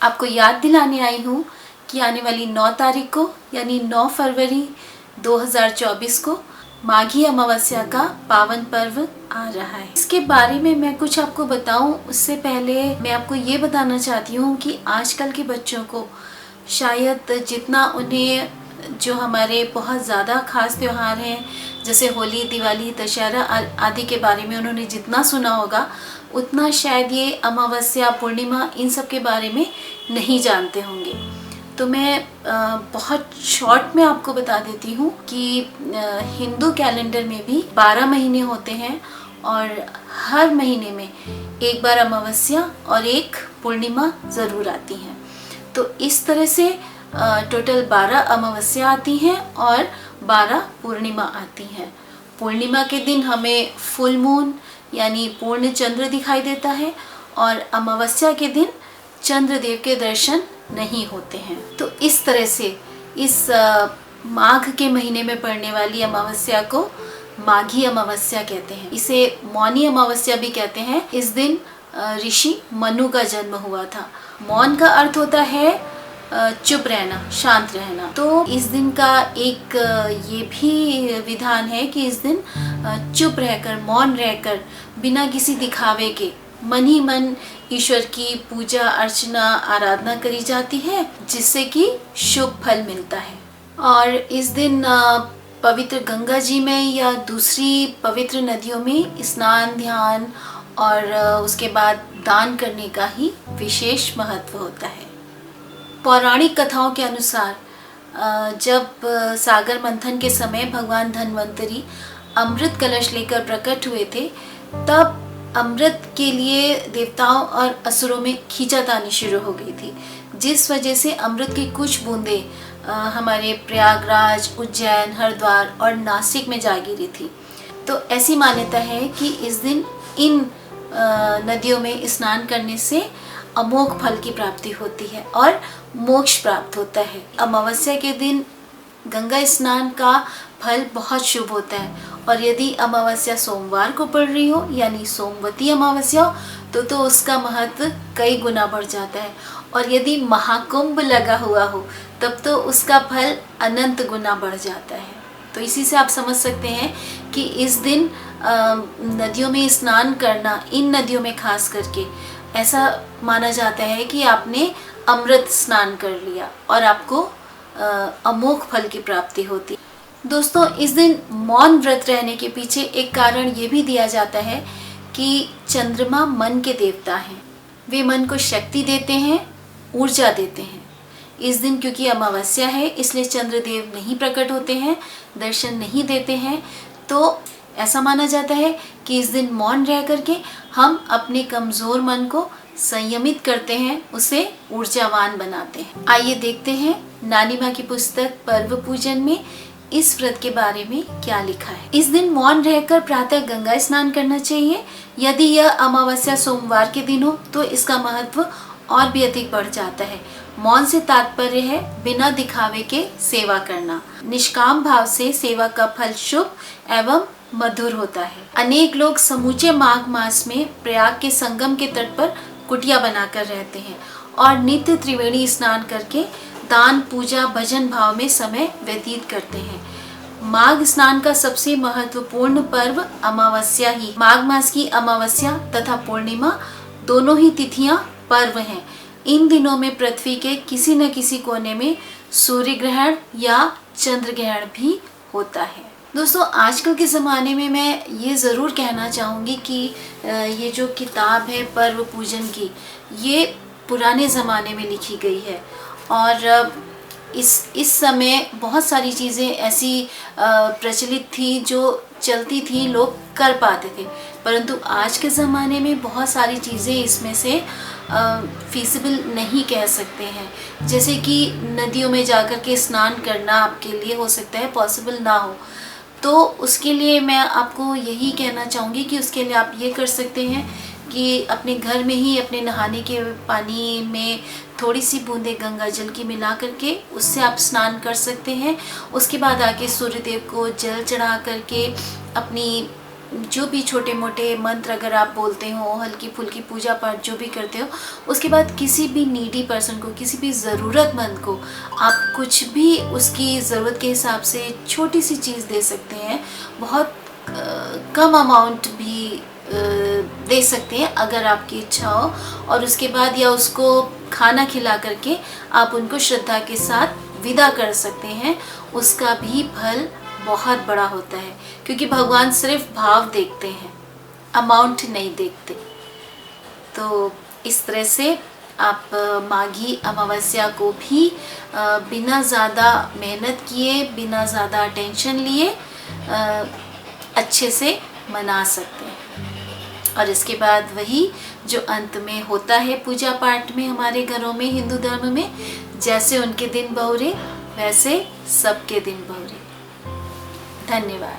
आपको याद दिलाने आई हूँ कि आने वाली 9 तारीख को यानी 9 फरवरी 2024 को माघी अमावस्या का पावन पर्व आ रहा है। इसके बारे में मैं कुछ आपको बताऊं उससे पहले मैं आपको ये बताना चाहती हूँ कि आजकल के बच्चों को शायद जितना उन्हें जो हमारे बहुत ज़्यादा खास त्यौहार हैं जैसे होली, दिवाली, दशहरा आदि के बारे में उन्होंने जितना सुना होगा उतना शायद ये अमावस्या, पूर्णिमा इन सब के बारे में नहीं जानते होंगे। तो मैं बहुत शॉर्ट में आपको बता देती हूँ कि हिंदू कैलेंडर में भी 12 महीने होते हैं और हर महीने में एक बार अमावस्या और एक पूर्णिमा ज़रूर आती हैं। तो इस तरह से टोटल 12 अमावस्या आती हैं और 12 पूर्णिमा आती हैं। पूर्णिमा के दिन हमें फुल मून यानी पूर्ण चंद्र दिखाई देता है और अमावस्या के दिन चंद्रदेव के दर्शन नहीं होते हैं। तो इस तरह से इस माघ के महीने में पड़ने वाली अमावस्या को माघी अमावस्या कहते हैं। इसे मौनी अमावस्या भी कहते हैं। इस दिन ऋषि मनु का जन्म हुआ था। मौन का अर्थ होता है चुप रहना, शांत रहना। तो इस दिन का एक ये भी विधान है कि इस दिन चुप रहकर, मौन रहकर, बिना किसी दिखावे के मन ही मन ईश्वर की पूजा अर्चना आराधना करी जाती है, जिससे कि शुभ फल मिलता है। और इस दिन पवित्र गंगा जी में या दूसरी पवित्र नदियों में स्नान, ध्यान और उसके बाद दान करने का ही विशेष महत्व होता है। पौराणिक कथाओं के अनुसार जब सागर मंथन के समय भगवान धन्वंतरी अमृत कलश लेकर प्रकट हुए थे, तब अमृत के लिए देवताओं और असुरों में खींचातानी शुरू हो गई थी, जिस वजह से अमृत की कुछ बूंदें हमारे प्रयागराज, उज्जैन, हरिद्वार और नासिक में जा गिरी थी। तो ऐसी मान्यता है कि इस दिन इन नदियों में स्नान करने से अमोघ फल की प्राप्ति होती है और मोक्ष प्राप्त होता है। अमावस्या के दिन गंगा स्नान का फल बहुत शुभ होता है और यदि अमावस्या सोमवार को पड़ रही हो यानी सोमवती अमावस्या हो तो उसका महत्व कई गुना बढ़ जाता है और यदि महाकुंभ लगा हुआ हो तब तो उसका फल अनंत गुना बढ़ जाता है। तो इसी से आप समझ सकते हैं कि इस दिन नदियों में स्नान करना, इन नदियों में खास करके ऐसा माना जाता है कि आपने अमृत स्नान कर लिया और आपको अमोघ फल की प्राप्ति होती। दोस्तों, इस दिन मौन व्रत रहने के पीछे एक कारण ये भी दिया जाता है कि चंद्रमा मन के देवता हैं। वे मन को शक्ति देते हैं, ऊर्जा देते हैं। इस दिन क्योंकि अमावस्या है इसलिए चंद्रदेव नहीं प्रकट होते हैं, दर्शन नहीं देते हैं। तो ऐसा माना जाता है कि इस दिन मौन रह करके हम अपने कमज़ोर मन को संयमित करते हैं, उसे ऊर्जावान बनाते हैं। आइए देखते हैं नानी माँ की पुस्तक पर्व पूजन में इस व्रत के बारे में क्या लिखा है। इस दिन मौन रहकर प्रातः गंगा स्नान करना चाहिए। यदि यह अमावस्या सोमवार के दिन हो तो इसका महत्व और भी अधिक बढ़ जाता है। मौन से तात्पर्य है बिना दिखावे के सेवा करना। निष्काम भाव से सेवा का फल शुभ एवं मधुर होता है। अनेक लोग समूचे माघ मास में प्रयाग के संगम के तट पर कुटिया बनाकर रहते हैं और नित्य त्रिवेणी स्नान करके दान, पूजा, भजन भाव में समय व्यतीत करते हैं। माघ स्नान का सबसे महत्वपूर्ण पर्व अमावस्या ही। माघ मास की अमावस्या तथा पूर्णिमा दोनों ही तिथियां पर्व हैं। इन दिनों में पृथ्वी के किसी न किसी कोने में सूर्य ग्रहण या चंद्र ग्रहण भी होता है। दोस्तों, आजकल के ज़माने में मैं ये ज़रूर कहना चाहूँगी कि ये जो किताब है पर्व पूजन की, ये पुराने ज़माने में लिखी गई है और इस समय बहुत सारी चीज़ें ऐसी प्रचलित थी जो चलती थी, लोग कर पाते थे। परंतु आज के ज़माने में बहुत सारी चीज़ें इसमें से फीसिबल नहीं कह सकते हैं। जैसे कि नदियों में जाकर के स्नान करना आपके लिए हो सकता है पॉसिबल ना हो, तो उसके लिए मैं आपको यही कहना चाहूँगी कि उसके लिए आप ये कर सकते हैं कि अपने घर में ही अपने नहाने के पानी में थोड़ी सी बूंदें गंगा जल की मिला करके उससे आप स्नान कर सकते हैं। उसके बाद आके सूर्यदेव को जल चढ़ा करके अपनी जो भी छोटे मोटे मंत्र अगर आप बोलते हो, हल्की फुल्की पूजा पाठ जो भी करते हो, उसके बाद किसी भी नीडी पर्सन को, किसी भी ज़रूरतमंद को आप कुछ भी उसकी ज़रूरत के हिसाब से छोटी सी चीज़ दे सकते हैं। बहुत कम अमाउंट भी दे सकते हैं अगर आपकी इच्छा हो, और उसके बाद या उसको खाना खिला करके आप उनको श्रद्धा के साथ विदा कर सकते हैं। उसका भी फल बहुत बड़ा होता है, क्योंकि भगवान सिर्फ भाव देखते हैं, अमाउंट नहीं देखते। तो इस तरह से आप माघी अमावस्या को भी बिना ज़्यादा मेहनत किए, बिना ज़्यादा टेंशन लिए अच्छे से मना सकते हैं। और इसके बाद वही जो अंत में होता है पूजा पाठ में हमारे घरों में, हिंदू धर्म में, जैसे उनके दिन बहुरे वैसे सबके दिन बहुरे। धन्यवाद।